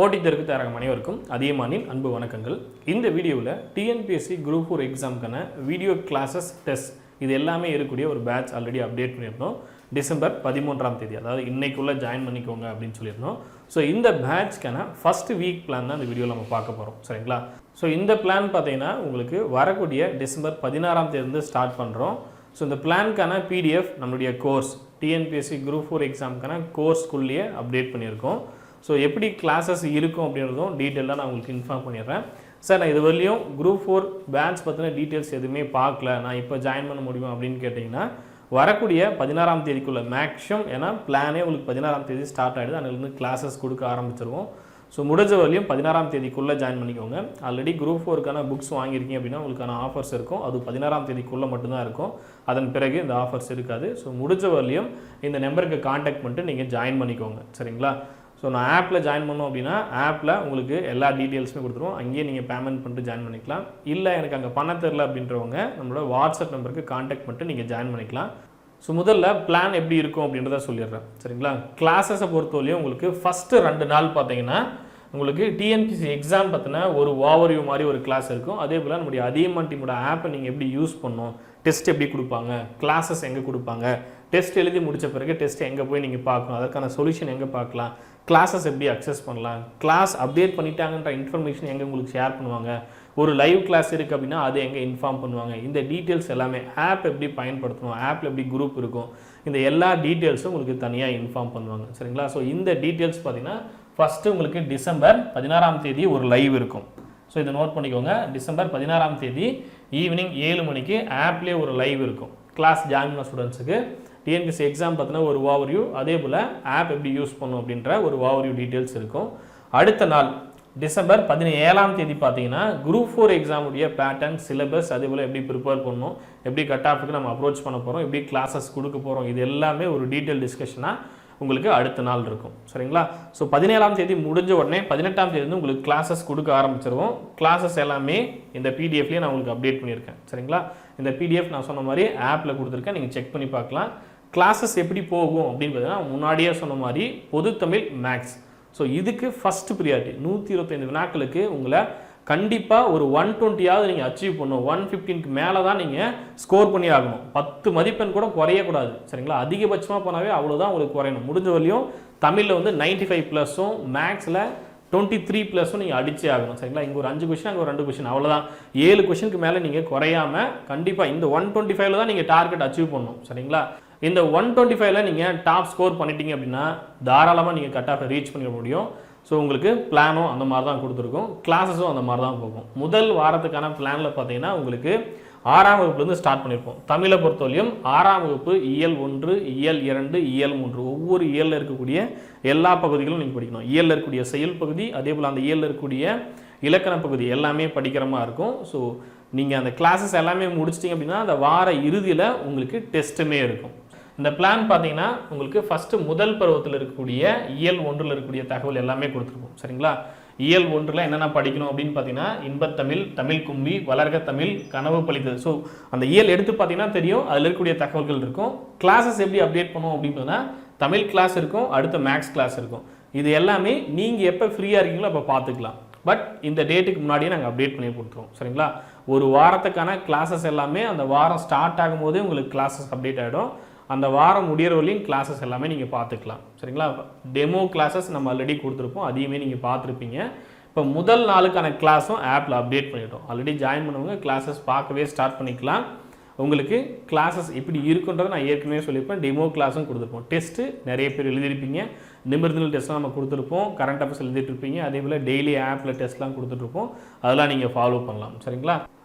போட்டித் தேர்வுக்கு தயாராகும் அனைவருக்கும் அதியமானின் அன்பு வணக்கங்கள். இந்த வீடியோவில் டிஎன்பிஎஸ்சி குரூப் 4 எக்ஸாமுக்கான வீடியோ கிளாஸஸ் டெஸ்ட் இது எல்லாமே இருக்கக்கூடிய ஒரு பேட்ச் ஆல்ரெடி அப்டேட் பண்ணியிருந்தோம். டிசம்பர் 13ஆம் தேதி, அதாவது இன்னைக்குள்ளே ஜாயின் பண்ணிக்கோங்க அப்படின்னு சொல்லியிருந்தோம். ஸோ இந்த பேட்ச்க்கான ஃபஸ்ட் வீக் பிளான் தான் இந்த வீடியோவில் நம்ம பார்க்க போகிறோம், சரிங்களா? ஸோ இந்த பிளான் பார்த்தீங்கன்னா உங்களுக்கு வரக்கூடிய டிசம்பர் 16ஆம் தேதி ஸ்டார்ட் பண்ணுறோம். ஸோ இந்த பிளான்க்கான பிடிஎஃப் நம்மளுடைய கோர்ஸ் டிஎன்பிஎஸ்சி குரூப் 4 எக்ஸாமுக்கான கோர்ஸ்க்குள்ளேயே அப்டேட் பண்ணியிருக்கோம். ஸோ எப்படி கிளாஸஸ் இருக்கும் அப்படின்றதும் டீட்டெயிலாக நான் உங்களுக்கு இன்ஃபார்ம் பண்ணிடுறேன். சார், நான் இது வரையும் குரூப் 4 பேட்ச் பற்றின டீட்டெயில்ஸ் எதுவுமே பார்க்கல, நான் இப்போ ஜாயின் பண்ண முடியுமா அப்படின்னு கேட்டிங்கன்னா, வரக்கூடிய 16ஆம் தேதிக்குள்ளே மேக்ஸிமம், ஏன்னா பிளானே உங்களுக்கு 16ஆம் தேதி ஸ்டார்ட் ஆகிடுது, அதிலிருந்து கிளாஸஸ் கொடுக்க ஆரம்பிச்சிருவோம். ஸோ முடிஞ்ச வரையும் 16ஆம் தேதிக்குள்ளே ஜாயின் பண்ணிக்கோங்க. ஆல்ரெடி குரூப் 4க்கான புக்ஸ் வாங்கியிருக்கீங்க அப்படின்னா உங்களுக்கான ஆஃபர்ஸ் இருக்கும். அது 16ஆம் தேதிக்குள்ளே மட்டும்தான் இருக்கும், அதன் பிறகு இந்த ஆஃபர்ஸ் இருக்காது. ஸோ முடிஞ்ச வரையும் இந்த நம்பருக்கு காண்டாக்ட் பண்ணிட்டு நீங்கள் ஜாயின் பண்ணிக்கோங்க, சரிங்களா? ஸோ நான் ஆப்பில் ஜாயின் பண்ணோம் அப்படின்னா ஆப்பில் உங்களுக்கு எல்லா டீட்டெயில்ஸுமே கொடுத்துருவோம். அங்கேயே நீங்கள் பேமெண்ட் பண்ணிட்டு ஜாயின் பண்ணிக்கலாம். இல்லை எனக்கு அங்கே பண்ண தெரில அப்படின்றவங்க நம்மளோட வாட்ஸ்அப் நம்பருக்கு காண்டாக்ட் பண்ணிட்டு நீங்கள் ஜாயின் பண்ணிக்கலாம். ஸோ முதல்ல பிளான் எப்படி இருக்கும் அப்படின்றத சொல்லிடுறேன், சரிங்களா? கிளாஸஸை பொறுத்தவரையும் உங்களுக்கு ஃபஸ்ட்டு 2 நாள் பார்த்தீங்கன்னா உங்களுக்கு டிஎன்பிஎஸ்சி எக்ஸாம் பார்த்தினா ஒரு ஓவர்வியூ மாதிரி ஒரு கிளாஸ் இருக்கும். அதே போல் நம்முடைய அதியமான் டீமோட ஆப்பை நீங்கள் எப்படி யூஸ் பண்ணணும், டெஸ்ட் எப்படி கொடுப்பாங்க, கிளாஸஸ் எங்கே கொடுப்பாங்க, டெஸ்ட் எழுதி முடித்த பிறகு டெஸ்ட் எங்கே போய் நீங்கள் பார்க்கணும், அதற்கான சொல்யூஷன் எங்கே பார்க்கலாம், கிளாஸஸ் எப்படி அக்சஸ் பண்ணலாம், கிளாஸ் அப்டேட் பண்ணிட்டாங்கன்ற இன்ஃபர்மேஷன் எங்கே உங்களுக்கு ஷேர் பண்ணுவாங்க, ஒரு லைவ் கிளாஸ் இருக்குது அப்படின்னா அது எங்கே இன்ஃபார்ம் பண்ணுவாங்க, இந்த டீட்டெயில்ஸ் எல்லாமே ஆப் எப்படி பயன்படுத்தணும், ஆப்பில் எப்படி குரூப் இருக்கும், இந்த எல்லா டீட்டெயில்ஸும் உங்களுக்கு தனியாக இன்ஃபார்ம் பண்ணுவாங்க, சரிங்களா? ஸோ இந்த டீட்டெயில்ஸ் பார்த்தீங்கன்னா ஃபஸ்ட்டு உங்களுக்கு டிசம்பர் 16ஆம் தேதி ஒரு லைவ் இருக்கும். ஸோ இதை நோட் பண்ணிக்கோங்க. டிசம்பர் 16ஆம் தேதி ஈவினிங் 7 மணிக்கு ஆப்லேயே ஒரு லைவ் இருக்கும். கிளாஸ் ஜாயின் பண்ண ஸ்டூடெண்ட்ஸுக்கு டிஎன்பிஎஸ்சி எக்ஸாம் பார்த்தினா ஒரு ஓவர்வியூ, அதே போல் ஆப் எப்படி யூஸ் பண்ணும் அப்படின்ற ஒரு ஓவர்வியூ டீட்டெயில்ஸ் இருக்கும். அடுத்த நாள் டிசம்பர் 17ஆம் தேதி பார்த்தீங்கன்னா குரூப் 4 எக்ஸாமுடைய பேட்டர்ன், சிலபஸ், அதே போல் எப்படி ப்ரிப்பேர் பண்ணணும், எப்படி கட் ஆஃபுக்கு நம்ம அப்ரோச் பண்ண போகிறோம், எப்படி கிளாஸஸ் கொடுக்க போகிறோம், இது எல்லாமே ஒரு டீட்டெயில் டிஸ்கஷனாக உங்களுக்கு அடுத்த நாள் இருக்கும், சரிங்களா? ஸோ 17ஆம் தேதி முடிஞ்ச உடனே 18ஆம் தேதி வந்து உங்களுக்கு கிளாஸஸ் கொடுக்க ஆரம்பிச்சிருவோம். கிளாஸஸ் எல்லாமே இந்த பிடிஎஃப்லேயே நான் உங்களுக்கு அப்டேட் பண்ணியிருக்கேன், சரிங்களா? இந்த பிடிஎஃப் நான் சொன்ன மாதிரி ஆப்பில் கொடுத்துருக்கேன், நீங்கள் செக் பண்ணி பார்க்கலாம். கிளாஸஸ் எப்படி போகும் அப்படின்னு பார்த்தீங்கன்னா முன்னாடியே சொன்ன மாதிரி பொது தமிழ், மேக்ஸ். ஸோ இதுக்கு ஃபஸ்ட்டு ப்ரியாரிட்டி 125 வினாக்களுக்கு உங்களை கண்டிப்பாக ஒரு 120ஆவது நீங்கள் அச்சீவ் பண்ணணும். 115க்கு மேலே தான் நீங்கள் ஸ்கோர் பண்ணி ஆகணும். 10 மதிப்பெண் கூட குறையக்கூடாது, சரிங்களா? அதிகபட்சமாக போனாவே அவ்வளோதான் உங்களுக்கு குறையணும். முடிஞ்ச வரையும் தமிழில் வந்து 95+ம், மேக்ஸில் 23+ம் நீங்கள் அடிச்சே ஆகணும், சரிங்களா? இங்கே ஒரு 5 கொஷின், அங்கே ஒரு 2 கொஷின், அவ்வளோதான். 7 கொஷினுக்கு மேலே நீங்கள் குறையாமல் கண்டிப்பாக இந்த 125ல் தான் நீங்கள் டார்கெட் அச்சீவ் பண்ணணும், சரிங்களா? இந்த 125ல் நீங்கள் டாப் ஸ்கோர் பண்ணிட்டீங்க அப்படின்னா தாராளமாக நீங்கள் கட் ஆஃபை ரீச் பண்ணிட முடியும். ஸோ உங்களுக்கு பிளானும் அந்த மாதிரி தான் கொடுத்துருக்கோம், கிளாஸஸும் அந்த மாதிரி தான் போகும். முதல் வாரத்துக்கான பிளானில் பார்த்தீங்கன்னா உங்களுக்கு 6ஆம் வகுப்புலேருந்து ஸ்டார்ட் பண்ணியிருப்போம். தமிழை பொறுத்தவரையும் 6ஆம் வகுப்பு இயல் 1, இயல் 2, இயல் 3 ஒவ்வொரு இயலில் இருக்கக்கூடிய எல்லா பகுதிகளும் நீங்கள் படிக்கணும். இயலில் இருக்கக்கூடிய செயல் பகுதி, அதே போல் அந்த இயலில் இருக்கக்கூடிய இலக்கண பகுதி எல்லாமே படிக்கிற மாதிரி இருக்கும். ஸோ நீங்கள் அந்த கிளாஸஸ் எல்லாமே முடிச்சிட்டிங்க அப்படின்னா அந்த வார இறுதியில் உங்களுக்கு டெஸ்ட்டுமே இருக்கும். இந்த பிளான் பார்த்தீங்கன்னா உங்களுக்கு ஃபஸ்ட்டு முதல் பருவத்தில் இருக்கக்கூடிய இயல் 1ல் இருக்கக்கூடிய தகவல் எல்லாமே கொடுத்துருப்போம், சரிங்களா? இயல் 1ல் என்னென்ன படிக்கணும் அப்படின்னு பார்த்தீங்கன்னா இன்பத்தமிழ், தமிழ் கும்மி, வளர்க தமிழ், கனவு பழித்தது. ஸோ அந்த இயல் எடுத்து பார்த்தீங்கன்னா தெரியும், அதில் இருக்கக்கூடிய தகவல்கள் இருக்கும். கிளாஸஸ் எப்படி அப்டேட் பண்ணுவோம் அப்படின்னு பார்த்தீங்கன்னா தமிழ் கிளாஸ் இருக்கும், அடுத்த மேக்ஸ் கிளாஸ் இருக்கும். இது எல்லாமே நீங்கள் எப்போ ஃப்ரீயாக இருக்கீங்களோ அப்போ பார்த்துக்கலாம். பட் இந்த டேட்டுக்கு முன்னாடியே நாங்கள் அப்டேட் பண்ணி கொடுத்துருவோம், சரிங்களா? ஒரு வாரத்துக்கான கிளாஸஸ் எல்லாமே அந்த வாரம் ஸ்டார்ட் ஆகும்போதே உங்களுக்கு கிளாஸஸ் அப்டேட் ஆகிடும். அந்த வாரம் முடிகிற வரையும் கிளாஸஸ் எல்லாமே நீங்கள் பார்த்துக்கலாம், சரிங்களா? டெமோ கிளாஸஸ் நம்ம ஆல்ரெடி கொடுத்துருப்போம், அதையுமே நீங்கள் பார்த்துருப்பீங்க. இப்போ முதல் நாளுக்கான கிளாஸும் ஆப்பில் அப்டேட் பண்ணிட்டோம். ஆல்ரெடி ஜாயின் பண்ணவங்க கிளாஸஸ் பார்க்கவே ஸ்டார்ட் பண்ணிக்கலாம். உங்களுக்கு கிளாஸஸ் எப்படி இருக்குன்றதை நான் ஏற்கனவே சொல்லியிருப்பேன். டெமோ கிளாஸும் கொடுத்துருப்போம். டெஸ்ட்டு நிறைய பேர் எழுதியிருப்பீங்க, நிமிர்ந்தல் டெஸ்ட்லாம் நம்ம கொடுத்துருப்போம், கரண்ட் அஃபேர்ஸ் எழுதிட்டுருப்பீங்க, அதே போல் டெய்லி ஆப்பில் டெஸ்ட்லாம் கொடுத்துட்ருப்போம். அதெல்லாம் நீங்கள் ஃபாலோ பண்ணலாம், சரிங்களா?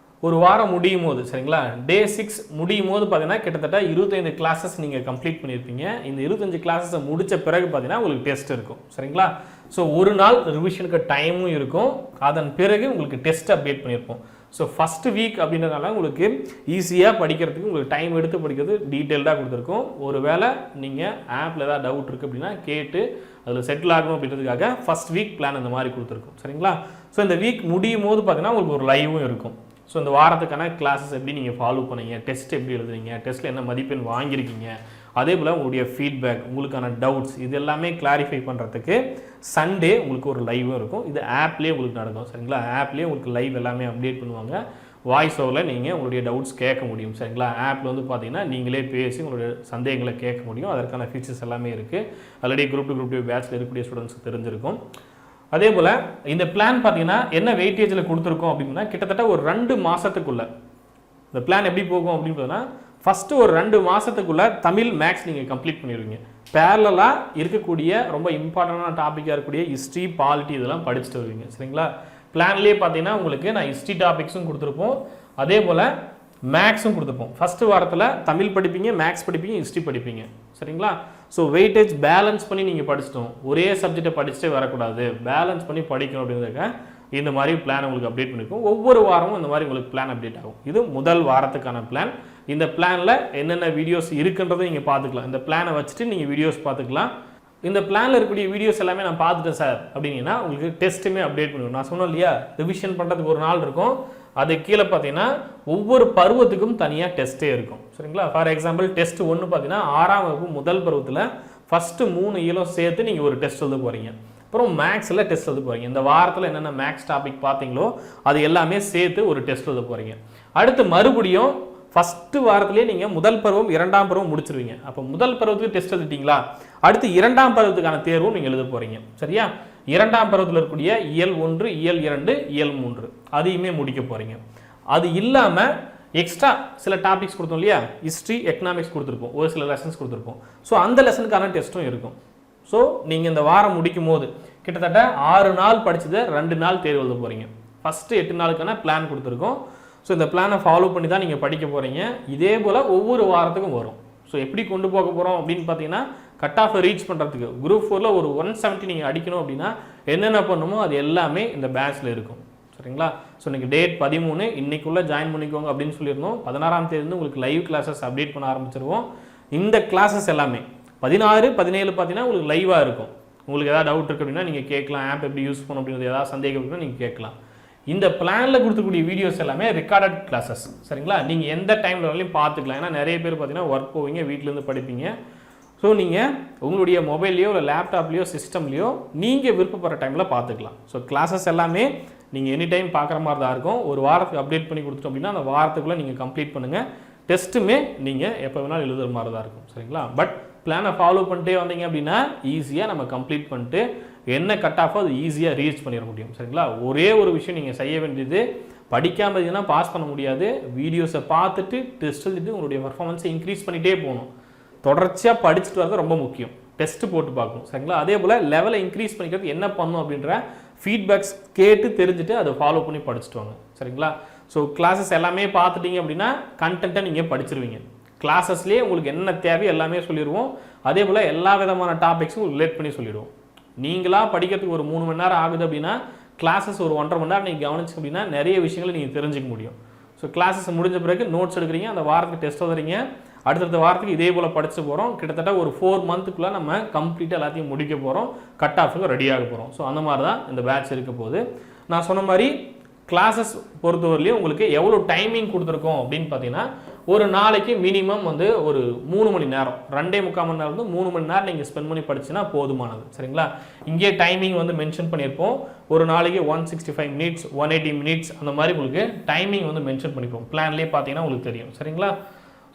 ஒரு வாரம் முடியும் போது, சரிங்களா, டே 6 முடியும் போது பார்த்தீங்கன்னா கிட்டத்தட்ட 25 கிளாஸஸ் நீங்கள் கம்ப்ளீட் பண்ணியிருப்பீங்க. இந்த 25 கிளாஸஸை முடித்த பிறகு பார்த்தீங்கன்னா உங்களுக்கு டெஸ்ட் இருக்கும், சரிங்களா? ஸோ ஒரு நாள் ரிவிஷனுக்கு டைமும் இருக்கும், அதன் பிறகு உங்களுக்கு டெஸ்ட் அப்டேட் பண்ணியிருப்போம். ஸோ ஃபஸ்ட்டு வீக் அப்படின்றதுனால உங்களுக்கு ஈஸியாக படிக்கிறதுக்கு உங்களுக்கு டைம் எடுத்து படிக்கிறது டீட்டெயில்டாக கொடுத்துருக்கோம். ஒரு வேளை நீங்கள் ஆப்பில் ஏதாவது டவுட் இருக்குது அப்படின்னா கேட்டு அதில் செட்டில் ஆகணும் அப்படின்றதுக்காக ஃபஸ்ட் வீக் பிளான் அந்த மாதிரி கொடுத்துருக்கோம், சரிங்களா? ஸோ இந்த வீக் முடியும் போது பார்த்தீங்கன்னா உங்களுக்கு ஒரு லைவும் இருக்கும். ஸோ இந்த வாரத்துக்கான கிளாஸஸ் எப்படி நீங்கள் ஃபாலோ பண்ணீங்க, டெஸ்ட் எப்படி எழுதுறீங்க, டெஸ்ட்டில் என்ன மதிப்பெண் வாங்கியிருக்கீங்க, அதே போல் உங்களுடைய ஃபீட்பேக், உங்களுக்கான டவுட்ஸ் இது எல்லாமே கிளாரிஃபை பண்ணுறதுக்கு சண்டே உங்களுக்கு ஒரு லைவும் இருக்கும். இது ஆப்லேயே உங்களுக்கு நடக்கும். சரிங்களா, ஆப்லேயே உங்களுக்கு லைவ் எல்லாமே அப்டேட் பண்ணுவாங்க. வாய்ஸ் ஓவரில் நீங்கள் உங்களுடைய டவுட்ஸ் கேட்க முடியும். சரிங்களா, ஆப்பில் வந்து பார்த்தீங்கன்னா நீங்களே பேசி உங்களுடைய சந்தேகங்களை கேட்க முடியும். அதற்கான ஃபீச்சர்ஸ் எல்லாமே இருக்குது. ஆல்ரெடி குரூப் டூ பேட்சில் இருக்கக்கூடிய ஸ்டூடெண்ட்ஸ்க்கு தெரிஞ்சிருக்கும். அதே போல் இந்த பிளான் பார்த்தீங்கன்னா என்ன வெயிட்டேஜில் கொடுத்துருக்கோம் அப்படின்னா கிட்டத்தட்ட ஒரு 2 மாதத்துக்குள்ளே இந்த பிளான் எப்படி போகும் அப்படின்னு பார்த்தீங்கன்னா ஃபஸ்ட்டு ஒரு 2 மாதத்துக்குள்ளே தமிழ் மேக்ஸ் நீங்கள் கம்ப்ளீட் பண்ணிடுவீங்க. பேரலாக இருக்கக்கூடிய ரொம்ப இம்பார்ட்டண்டான டாப்பிக்காக இருக்கக்கூடிய ஹிஸ்ட்ரி, பாலிட்டி இதெல்லாம் படிச்சுட்டு வருவீங்க. சரிங்களா, பிளான்லேயே பார்த்தீங்கன்னா உங்களுக்கு நான் ஹிஸ்ட்ரி டாபிக்ஸும் கொடுத்துருப்போம், அதே போல் மேக்ஸும் கொடுத்துருப்போம். ஃபஸ்ட்டு வாரத்தில் தமிழ் படிப்பீங்க, மேக்ஸ் படிப்பீங்க, ஹிஸ்ட்ரி படிப்பீங்க. சரிங்களா, ஸோ வெயிட்டேஜ் பேலன்ஸ் பண்ணி நீங்கள் படிச்சிட்டோம். ஒரே சப்ஜெக்டை படிச்சுட்டே வரக்கூடாது, பேலன்ஸ் பண்ணி படிக்கணும் அப்படின்றதுக்காக இந்த மாதிரி பிளான் உங்களுக்கு அப்டேட் பண்ணியிருக்கோம். ஒவ்வொரு வாரமும் இந்த மாதிரி உங்களுக்கு பிளான் அப்டேட் ஆகும். இது முதல் வாரத்துக்கான பிளான். இந்த பிளானில் என்னென்ன வீடியோஸ் இருக்குன்றதை நீங்கள் பார்த்துக்கலாம். இந்த பிளானை வச்சுட்டு நீங்கள் வீடியோஸ் பார்த்துக்கலாம். இந்த பிளானில் இருக்கக்கூடிய வீடியோஸ் எல்லாமே நான் பார்த்துட்டேன் சார் அப்படின்னா உங்களுக்கு டெஸ்ட்டுமே அப்டேட் பண்ணுவோம். நான் சொன்னேன் இல்லையா, ரிவிஷன் பண்ணுறதுக்கு ஒரு நாள் இருக்கும். அது கீழே பார்த்தீங்கன்னா ஒவ்வொரு பருவத்துக்கும் தனியாக டெஸ்ட்டே இருக்கும். சரிங்களா, ஃபார் எக்ஸாம்பிள் டெஸ்ட் 1 பார்த்தீங்கன்னா 6ஆம் வகுப்பு முதல் பருவத்தில் ஃபஸ்ட்டு 3 இயலும் சேர்த்து நீங்கள் ஒரு டெஸ்ட் எழுத போகிறீங்க. அப்புறம் மேக்ஸில் டெஸ்ட் எழுத போகிறீங்க. இந்த வாரத்தில் என்னென்ன மேக்ஸ் டாபிக் பார்த்தீங்களோ அது எல்லாமே சேர்த்து ஒரு டெஸ்ட் எழுத போகிறீங்க. அடுத்து மறுபடியும் ஃபஸ்ட்டு வாரத்திலே நீங்கள் முதல் பருவம் 2ஆம் பருவம் முடிச்சிருவீங்க. அப்போ முதல் பருவத்துக்கு டெஸ்ட் எழுதிட்டீங்களா, அடுத்து 2ஆம் பருவத்துக்கான தேர்வும் நீங்கள் எழுத போகிறீங்க. சரியா, 2ஆம் பருவத்தில் இருக்கக்கூடிய இயல் 1, இயல் 2, இயல் 3 அதையுமே முடிக்க போகிறீங்க. அது இல்லாமல் எக்ஸ்ட்ரா சில டாபிக்ஸ் கொடுத்தோம் இல்லையா, ஹிஸ்ட்ரி, எக்கனாமிக்ஸ் கொடுத்துருப்போம், ஒரு சில லெசன்ஸ் கொடுத்துருப்போம். ஸோ அந்த லெசனுக்கான டெஸ்ட்டும் இருக்கும். ஸோ நீங்கள் இந்த வாரம் முடிக்கும் போது கிட்டத்தட்ட 6 நாள் படிச்சதை 2 நாள் தேர்வு எழுத போகிறீங்க. ஃபஸ்ட்டு 8 நாளுக்கான பிளான் கொடுத்துருக்கோம். ஸோ இந்த பிளானை ஃபாலோ பண்ணி தான் நீங்கள் படிக்க போகிறீங்க. இதே போல் ஒவ்வொரு வாரத்துக்கும் வரும். ஸோ எப்படி கொண்டு போக போகிறோம் அப்படின்னு பார்த்தீங்கன்னா கட் ஆஃபை ரீச் பண்ணுறதுக்கு குரூப் 4ல் ஒரு 170 நீங்கள் அடிக்கணும் அப்படின்னா என்னென்ன பண்ணுமோ அது எல்லாமே இந்த பேட்சில் இருக்கும். சரிங்களா, ஸோ இன்றைக்கி டேட் 13, இன்னைக்குள்ளே ஜாயின் பண்ணிக்கோங்க அப்படின்னு சொல்லியிருந்தோம். 16ஆம் தேதி உங்களுக்கு லைவ் கிளாஸஸ் அப்டேட் பண்ண ஆரம்பிச்சிருவோம். இந்த கிளாஸஸ் எல்லாமே 16, 17 பார்த்தீங்கன்னா உங்களுக்கு லைவாக இருக்கும். உங்களுக்கு ஏதாவது டவுட் இருக்குது அப்படின்னா நீங்கள் கேட்கலாம். ஆப் எப்படி யூஸ் பண்ணணும் அப்படிங்கிறது ஏதாவது சந்தேகம் இருக்குன்னா நீங்கள் கேட்கலாம். இந்த பிளானில் கொடுத்துக்கூடிய வீடியோஸ் எல்லாமே ரெக்கார்டட் கிளாஸஸ். சரிங்களா, நீங்கள் எந்த டைமில் வரலையும் பார்த்துக்கலாம். ஏன்னா நிறைய பேர் பார்த்தீங்கன்னா ஒர்க் போவீங்க, வீட்டிலேருந்து படிப்பீங்க. ஸோ நீங்கள் உங்களுடைய மொபைல்லையோ இல்லை லேப்டாப்லேயோ சிஸ்டம்லேயோ நீங்கள் விருப்பப்படுற டைமில் பார்த்துக்கலாம். ஸோ கிளாஸஸ் எல்லாமே நீங்கள் எனி டைம் பார்க்குற மாதிரி தான் இருக்கும். ஒரு வாரத்துக்கு அப்டேட் பண்ணி கொடுத்துட்டோம் அப்படின்னா அந்த வாரத்துக்குள்ளே நீங்கள் கம்ப்ளீட் பண்ணுங்கள். டெஸ்ட்டுமே நீங்கள் எப்போ வேணாலும் எழுதுகிற மாதிரி தான் இருக்கும். சரிங்களா, பட் பிளானை ஃபாலோ பண்ணிட்டே வந்தீங்க அப்படின்னா ஈஸியாக நம்ம கம்ப்ளீட் பண்ணிட்டு என்ன கட் ஆஃபோ அது ஈஸியாக ரீச் பண்ணிட முடியும். சரிங்களா, ஒரே ஒரு விஷயம் நீங்கள் செய்ய வேண்டியது, படிக்காமல் இருந்தீங்கன்னா பாஸ் பண்ண முடியாது. வீடியோஸை பார்த்துட்டு டெஸ்ட் எழுதிட்டு உங்களுடைய பர்ஃபார்மன்ஸை இன்க்ரீஸ் பண்ணிகிட்டே போகணும். தொடர்ச்சியாக படிச்சுட்டு வரது ரொம்ப முக்கியம். டெஸ்ட்டு போட்டு பார்க்கணும். சரிங்களா, அதே போல் லெவலை இன்க்ரீஸ் பண்ணிக்கிறது என்ன பண்ணணும் அப்படின்ற ஃபீட்பேக்ஸ் கேட்டு தெரிஞ்சுட்டு அதை ஃபாலோ பண்ணி படிச்சுட்டு வாங்க. சரிங்களா, ஸோ கிளாஸஸ் எல்லாமே பார்த்துட்டீங்க அப்படின்னா கண்டென்ட்டை நீங்கள் படிச்சிருவீங்க. கிளாஸஸ்லேயே உங்களுக்கு என்ன தேவையோ எல்லாமே சொல்லிடுவோம். அதே போல் எல்லா விதமான டாபிக்ஸும் ரிலேட் பண்ணி சொல்லிடுவோம். நீங்களாக படிக்கிறதுக்கு ஒரு 3 மணி நேரம் ஆகுது அப்படின்னா கிளாஸஸ் ஒரு 1.5 மணி நேரம் நீங்கள் கவனிச்சு அப்படின்னா நிறைய விஷயங்களை நீங்கள் தெரிஞ்சிக்க முடியும். ஸோ கிளாஸஸ் முடிஞ்ச பிறகு நோட்ஸ் எடுக்கிறீங்க, அந்த வாரத்துக்கு டெஸ்ட் எழுதுறீங்க, அடுத்தடுத்த வாரத்துக்கு இதே போல் படிச்சுட்டு போகிறோம். கிட்டத்தட்ட ஒரு 4 மந்த்துக்குள்ளே நம்ம கம்ப்ளீட்டாக எல்லாத்தையும் முடிக்க போகிறோம். கட் ஆஃபுக்கு ரெடியாக போகிறோம். ஸோ அந்த மாதிரி தான் இந்த பேட்ச் இருக்க போகுது. நான் சொன்ன மாதிரி கிளாஸஸ் பொறுத்தவரையிலையும் உங்களுக்கு எவ்வளோ டைமிங் கொடுத்துருக்கோம் அப்படின்னு பார்த்தீங்கன்னா ஒரு நாளைக்கு மினிமம் வந்து ஒரு 3 மணி நேரம், 2.25 மணி நேரம் வந்து 3 மணி நேரம் நீங்கள் ஸ்பெண்ட் பண்ணி படிச்சுன்னா போதுமானது. சரிங்களா, இங்கே டைமிங் வந்து மென்ஷன் பண்ணியிருப்போம். ஒரு நாளைக்கு 165 மினிட்ஸ், 180 மினிட்ஸ் அந்த மாதிரி உங்களுக்கு டைமிங் வந்து மென்ஷன் பண்ணிப்போம். பிளான்லேயே பார்த்தீங்கன்னா உங்களுக்கு தெரியும். சரிங்களா,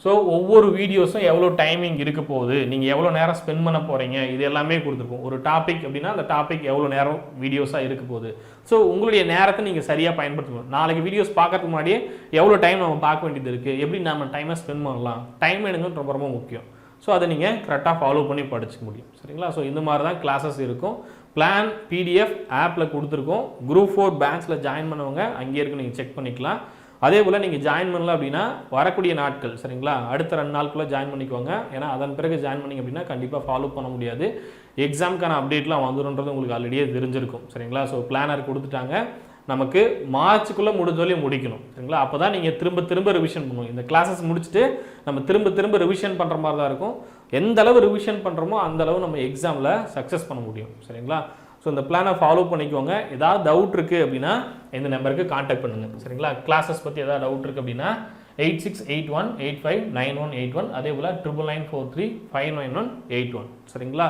ஸோ ஒவ்வொரு வீடியோஸும் எவ்வளோ டைமிங் இருக்க போகுது, நீங்கள் எவ்வளோ நேரம் ஸ்பெண்ட் பண்ண போகிறீங்க, இது எல்லாமே கொடுத்துருப்போம். ஒரு டாபிக் அப்படின்னா அந்த டாபிக் எவ்வளோ நேரம் வீடியோஸாக இருக்க போகுது. ஸோ உங்களுடைய நேரத்தை நீங்கள் சரியாக பயன்படுத்தணும். நாளைக்கு வீடியோஸ் பார்க்கறதுக்கு முன்னாடியே எவ்வளோ டைம் நம்ம பார்க்க வேண்டியது இருக்குது, எப்படி நம்ம டைமை ஸ்பெண்ட் பண்ணலாம், டைம் மேனேஜ்மெண்ட் ரொம்ப ரொம்ப முக்கியம். ஸோ அதை நீங்கள் கரெக்டாக ஃபாலோ பண்ணி படிச்சுக்க முடியும். சரிங்களா, ஸோ இந்த மாதிரி தான் கிளாஸஸ் இருக்கும். பிளான் PDF ஆப்பில் கொடுத்துருக்கோம். குரூப் 4 பேட்சில் ஜாயின் பண்ணவங்க அங்கேயே இருக்கு, நீங்கள் செக் பண்ணிக்கலாம். அதே போல் நீங்கள் ஜாயின் பண்ணல அப்படின்னா வரக்கூடிய நாட்கள், சரிங்களா, அடுத்த 2 நாளுக்குள்ளே ஜாயின் பண்ணிக்குவாங்க. ஏன்னா அதன் பிறகு ஜாயின் பண்ணிங்க அப்படின்னா கண்டிப்பாக ஃபாலோ பண்ண முடியாது. எக்ஸாமுக்கான அப்டேட்லாம் வந்துடும்ன்றது உங்களுக்கு ஆல்ரெடியே தெரிஞ்சிருக்கும். சரிங்களா, ஸோ பிளானர் கொடுத்துட்டாங்க. நமக்கு மார்ச்சுக்குள்ளே முடிஞ்சோலையும் முடிக்கணும். சரிங்களா, அப்போ தான் நீங்கள் திரும்ப திரும்ப ரிவிஷன் பண்ணுவோம். இந்த கிளாஸஸ் முடிச்சுட்டு நம்ம திரும்ப திரும்ப ரிவிஷன் பண்ணுற மாதிரி தான் இருக்கும். எந்த அளவு ரிவிஷன் பண்ணுறோமோ அந்த அளவு நம்ம எக்ஸாமில் சக்ஸஸ் பண்ண முடியும். சரிங்களா, ஸோ இந்த பிளானை ஃபாலோ பண்ணிக்கோங்க. ஏதாவது டவுட் இருக்குது அப்படின்னா இந்த நம்பருக்கு காண்டாக்ட் பண்ணுங்கள். சரிங்களா? கிளாஸஸ் பற்றி ஏதாவது டவுட் இருக்குது அப்படின்னா 8681859181 அதே போல் 9994359181. சரிங்களா?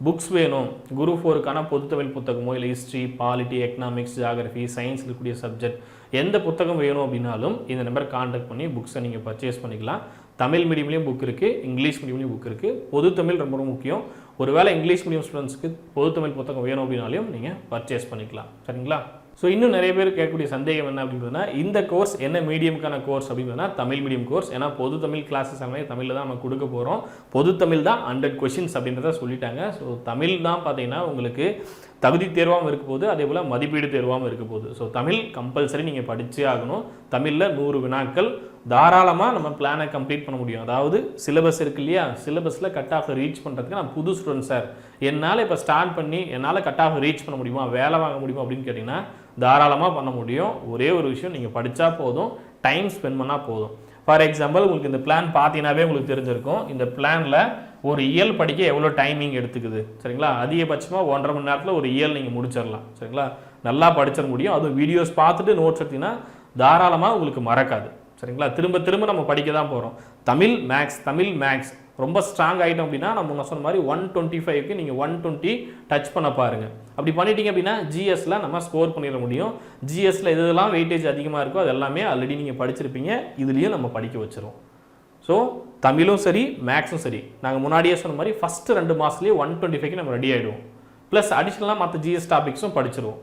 புக்ஸ் வேணும், குரூப் 4க்கான பொதுத்தமிழ் புத்தகமோ இல்லை history, polity, economics, geography, science இருக்கக்கூடிய சப்ஜெக்ட் எந்த புத்தகம் வேணும் அப்படின்னாலும் இந்த நம்பர் காண்டாக்ட் பண்ணி புக்ஸை நீங்கள் பர்ச்சேஸ் பண்ணிக்கலாம். தமிழ் மீடியம்லேயும் புக் இருக்குது, இங்கிலீஷ் மீடியம்லேயும் புக் இருக்குது. பொது தமிழ் ரொம்ப ரொம்ப முக்கியம். ஒருவேளை இங்கிலீஷ் மீடியம் ஸ்டூடெண்ட்ஸ்க்கு பொது தமிழ் புத்தகம் வேணும் அப்படின்னாலையும் நீங்கள் பர்ச்சேஸ் பண்ணிக்கலாம். சரிங்களா? ஸோ இன்னும் நிறைய பேர் கேட்கக்கூடிய சந்தேகம் என்ன அப்படின்றதுனா, இந்த கோர்ஸ் என்ன மீடியமுக்கான கோர்ஸ் அப்படின்றதுனா தமிழ் மீடியம் கோர்ஸ். ஏன்னா பொது தமிழ் கிளாஸஸ் எல்லாமே தமிழில் தான் நம்ம கொடுக்க போகிறோம். பொது தமிழ் தான் 100 கொஷின்ஸ் அப்படின்றத சொல்லிட்டாங்க. ஸோ தமிழ் தான் பார்த்தீங்கன்னா உங்களுக்கு தகுதி தேர்வாகவும் இருக்க போகுது, அதே போல் மதிப்பீடு தேர்வாகவும் இருக்க போகுது. ஸோ தமிழ் கம்பல்சரி நீங்கள் படித்தே ஆகணும். தமிழில் 100 வினாக்கள் தாராளமாக நம்ம பிளானை கம்ப்ளீட் பண்ண முடியும். அதாவது சிலபஸ் இருக்கு இல்லையா, சிலபஸில் கட் ஆஃப் ரீச் பண்ணுறதுக்கு நான் புது ஸ்டூடெண்ட் சார், என்னால் இப்போ ஸ்டார்ட் பண்ணி என்னால் கட் ஆஃப் ரீச் பண்ண முடியுமா, வேலை வாங்க முடியுமா அப்படின்னு கேட்டிங்கன்னா தாராளமாக பண்ண முடியும். ஒரே ஒரு விஷயம், நீங்கள் படித்தா போதும், டைம் ஸ்பெண்ட் பண்ணால் போதும். ஃபார் எக்ஸாம்பிள் உங்களுக்கு இந்த பிளான் பார்த்தீங்கன்னாவே உங்களுக்கு தெரிஞ்சிருக்கும். இந்த பிளானில் ஒரு இயல் படிக்க எவ்வளோ டைமிங் எடுத்துக்குது. சரிங்களா? அதிகபட்சமாக 1.5 மணி நேரத்தில் ஒரு இயல் நீங்கள் முடிச்சிடலாம். சரிங்களா? நல்லா படிச்சிட முடியும். அதுவும் வீடியோஸ் பார்த்துட்டு நோட்ஸ் எடுத்தீங்கன்னா தாராளமாக உங்களுக்கு மறக்காது. சரிங்களா? திரும்ப திரும்ப நம்ம படிக்க தான் போகிறோம். தமிழ் மேக்ஸ் ரொம்ப ஸ்ட்ராங் ஆகிட்டோம் அப்படின்னா நம்ம முன்ன சொன்ன மாதிரி 125க்கு நீங்கள் 120 டச் பண்ண பாருங்கள். அப்படி பண்ணிட்டீங்க அப்படின்னா ஜிஎஸ்ல நம்ம ஸ்கோர் பண்ணிட முடியும். ஜிஎஸ்ல எதெல்லாம் வெயிட்டேஜ் அதிகமாக இருக்கோ அது எல்லாமே ஆல்ரெடி நீங்கள் படிச்சிருப்பீங்க. இதுலேயும் நம்ம படிக்க வச்சிரும். ஸோ தமிழும் சரி மேக்ஸும் சரி, நாங்கள் முன்னாடியே சொன்ன மாதிரி ஃபஸ்ட்டு 2 மாதத்துலேயே 125க்கு நம்ம ரெடி ஆகிடுவோம். ப்ளஸ் அடிஷ்னலாக மற்ற ஜிஎஸ் டாபிக்ஸும் படிச்சிருவோம்.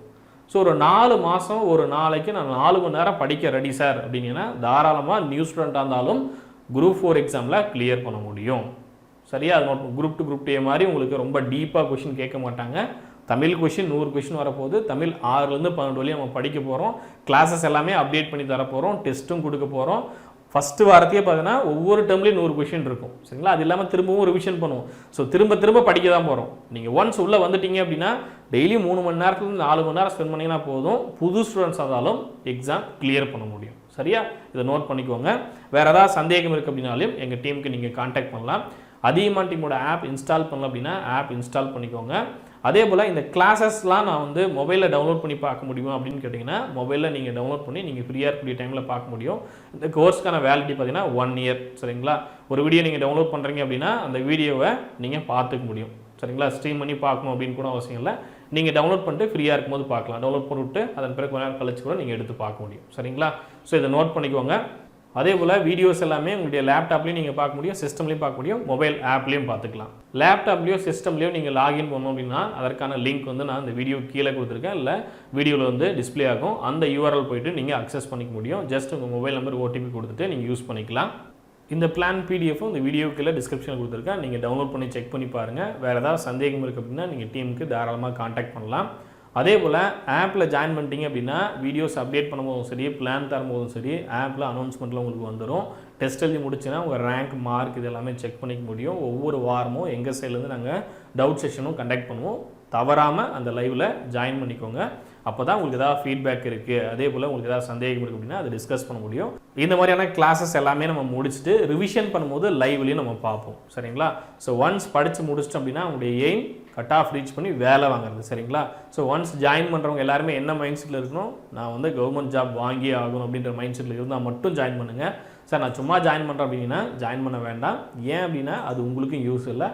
ஸோ ஒரு 4 மாதம் ஒரு நாளைக்கு நான் 4 மணி நேரம் படிக்க ரெடி சார் அப்படின்னா தாராளமாக நியூ ஸ்டூடெண்ட்டாக இருந்தாலும் குரூப் 4 எக்ஸாமில் கிளியர் பண்ண முடியும். சரியா? அது மட்டும் குரூப் 2 குரூப் 2 மாதிரி உங்களுக்கு ரொம்ப டீப்பாக கொஷின் கேட்க மாட்டாங்க. தமிழ் கொஷின் 100 கொஷின் வரப்போகுது. தமிழ் 6லேருந்து 12 வரையும் நம்ம படிக்க போகிறோம். கிளாஸஸ் எல்லாமே அப்டேட் பண்ணி தர போகிறோம். டெஸ்ட்டும் கொடுக்க போகிறோம். ஃபஸ்ட்டு வாரத்தையே பார்த்தீங்கன்னா ஒவ்வொரு டேர்ம்லேயும் 100 கொஷின் இருக்கும். சரிங்களா? அது இல்லாமல் திரும்பவும் ரிவிஷன் பண்ணுவோம். ஸோ திரும்ப படிக்க தான் போகிறோம். நீங்கள் ஒன்ஸ் உள்ளே வந்துட்டீங்க அப்படின்னா டெய்லி 3 மணி நேரத்துலேருந்து 4 மணி நேரம் ஸ்பெண்ட் பண்ணிங்கன்னா போதும், புது ஸ்டூடெண்ட்ஸ் இருந்தாலும் எக்ஸாம் கிளியர் பண்ண முடியும். சரியா? இதை நோட் பண்ணிக்கோங்க. வேறு ஏதாவது சந்தேகம் இருக்குது அப்படின்னாலும் எங்கள் டீமுக்கு நீங்கள் காண்டாக்ட் பண்ணலாம். அதியமான் டீமோட ஆப் இன்ஸ்டால் பண்ணல அப்படின்னா ஆப் இன்ஸ்டால் பண்ணிக்கோங்க. அதே போல் இந்த கிளாஸஸ்லாம் நான் வந்து மொபைலில் டவுன்லோட் பண்ணி பார்க்க முடியுமா அப்படின்னு கேட்டிங்கன்னா மொபைலில் நீங்கள் டவுன்லோட் பண்ணி நீங்கள் ஃப்ரீயாக இருக்கக்கூடிய டைமில் பார்க்க முடியும். இந்த கோர்ஸ்க்கான வேலிடிட்டி பார்த்தீங்கன்னா 1 இயர். சரிங்களா? ஒரு வீடியோ நீங்கள் டவுன்லோட் பண்ணுறீங்க அப்படின்னா அந்த வீடியோவை நீங்கள் பார்த்துக்க முடியும். சரிங்களா? ஸ்ட்ரீம் பண்ணி பார்க்கணும் அப்படின்னு கூட அவசியம் இல்லை. நீங்கள் டவுன்லோட் பண்ணிட்டு ஃப்ரீயாக இருக்கும்போது பார்க்கலாம். டவுன்லோட் பண்ணிவிட்டு அதன் பிறகு கொஞ்ச நேரம் கழிச்சு கூட நீங்கள் எடுத்து பார்க்க முடியும். சரிங்களா? ஸோ இதை நோட் பண்ணிக்கோங்க. அதே போல் வீடியோஸ் எல்லாமே உங்களுடைய லேப்டாப்லேயும் நீங்கள் பார்க்க முடியும், சிஸ்டம்லேயும் பார்க்க முடியும், மொபைல் ஆப்லேயும் பார்த்துக்கலாம். லேப்டாப்லேயோ சிஸ்டம்லேயோ நீங்கள் லாகின் பண்ணணும் அப்படின்னா அதற்கான லிங்க் வந்து நான் இந்த வீடியோ கீழே கொடுத்துருக்கேன். இல்லை வீடியோவில் வந்து டிஸ்பிளே ஆகும். அந்த யூஆர்எல் போய்ட்டு நீங்கள் அக்சஸ் பண்ணிக்க முடியும். ஜஸ்ட் உங்கள் மொபைல் நம்பர் ஓடிபி கொடுத்துட்டு நீங்கள் யூஸ் பண்ணிக்கலாம். இந்த பிளான் பிடிஎஃப்பும் இந்த வீடியோ கீழே டிஸ்கிரிப்ஷனில் கொடுத்துருக்கேன். நீங்கள் டவுன்லோட் பண்ணி செக் பண்ணி பாருங்கள். வேறு ஏதாவது சந்தேகம் இருக்குது அப்படின்னா நீங்கள் டீமுக்கு தாராளமாக காண்டாக்ட் பண்ணலாம். அதே போல் ஆப்பில் ஜாயின் பண்ணிட்டீங்க அப்படின்னா வீடியோஸ் அப்டேட் பண்ணும்போதும் சரி, பிளான் தரும்போதும் சரி, ஆப்பில் அனௌன்ஸ்மெண்ட்டில் உங்களுக்கு வந்துடும். டெஸ்ட் எழுதி முடிச்சுன்னா உங்கள் ரேங்க் மார்க் இது எல்லாமே செக் பண்ணிக்க முடியும். ஒவ்வொரு வாரமும் எங்கள் சைட்லேருந்து நாங்கள் டவுட் செஷனும் கண்டக்ட் பண்ணுவோம். தவறாமல் அந்த லைவில் ஜாயின் பண்ணிக்கோங்க. அப்போ தான் உங்களுக்கு ஏதாவது ஃபீட்பேக் இருக்குது, அதே போல் உங்களுக்கு ஏதாவது சந்தேகம் இருக்குது அப்படின்னா அதை டிஸ்கஸ் பண்ண முடியும். இந்த மாதிரியான கிளாஸஸ் எல்லாமே நம்ம முடிச்சுட்டு ரிவிஷன் பண்ணும்போது லைவ்லையும் நம்ம பார்ப்போம். சரிங்களா? ஸோ ஒன்ஸ் படித்து முடிச்சிட்டோம் அப்படின்னா உங்களுடைய எய்ம் கட் ஆஃப் ரீச் பண்ணி வேலை வாங்குறது. சரிங்களா? ஸோ ஒன்ஸ் ஜாயின் பண்ணுறவங்க எல்லாருமே என்ன மைண்ட் செட்டில் இருக்கணும், நான் வந்து கவர்மெண்ட் ஜாப் வாங்கியே ஆகணும் அப்படின்ற மைண்ட் செட்டில் இருந்தால் மட்டும் ஜாயின் பண்ணுங்கள். சார் நான் சும்மா ஜாயின் பண்ணுறேன் அப்படின்னா ஜாயின் பண்ண வேண்டாம். ஏன் அப்படின்னா அது உங்களுக்கும் யூஸ் இல்லை.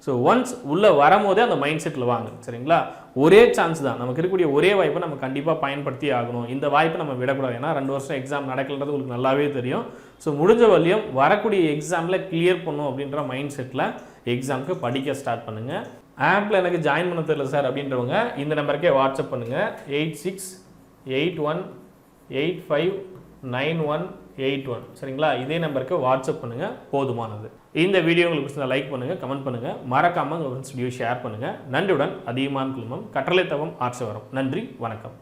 ஸோ ஒன்ஸ் உள்ளே வரும்போதே அந்த மைண்ட் செட்டில் வாங்க. சரிங்களா? ஒரே சான்ஸ் தான், நமக்கு இருக்கக்கூடிய ஒரே வாய்ப்பை நம்ம கண்டிப்பாக பயன்படுத்தி ஆகணும். இந்த வாய்ப்பை நம்ம விடக்கூடாது. ஏன்னா 2 வருஷம் எக்ஸாம் நடக்கலன்றது உங்களுக்கு நல்லாவே தெரியும். ஸோ முடிஞ்ச வரையும் வரக்கூடிய எக்ஸாமில் கிளியர் பண்ணும் அப்படின்ற மைண்ட் செட்டில் எக்ஸாமுக்கு படிக்க ஸ்டார்ட் பண்ணுங்கள். ஆப்பில் எனக்கு ஜாயின் பண்ண தெரியல சார் அப்படின்றவங்க இந்த நம்பருக்கே வாட்ஸ்அப் பண்ணுங்கள். 8681859181. சரிங்களா? இதே நம்பருக்கு வாட்ஸ்அப் பண்ணுங்கள், போதுமானது. இந்த வீடியோ உங்களுக்கு பிடிச்சா லைக் பண்ணுங்கள், கமெண்ட் பண்ணுங்கள், மறக்காமல் உங்கள் ஃப்ரெண்ட்ஸ் வீடியோ ஷேர் பண்ணுங்கள். நன்றியுடன் அதியமான் குழுமம் கற்றலை தவம் ஆட்சி வரும். நன்றி, வணக்கம்.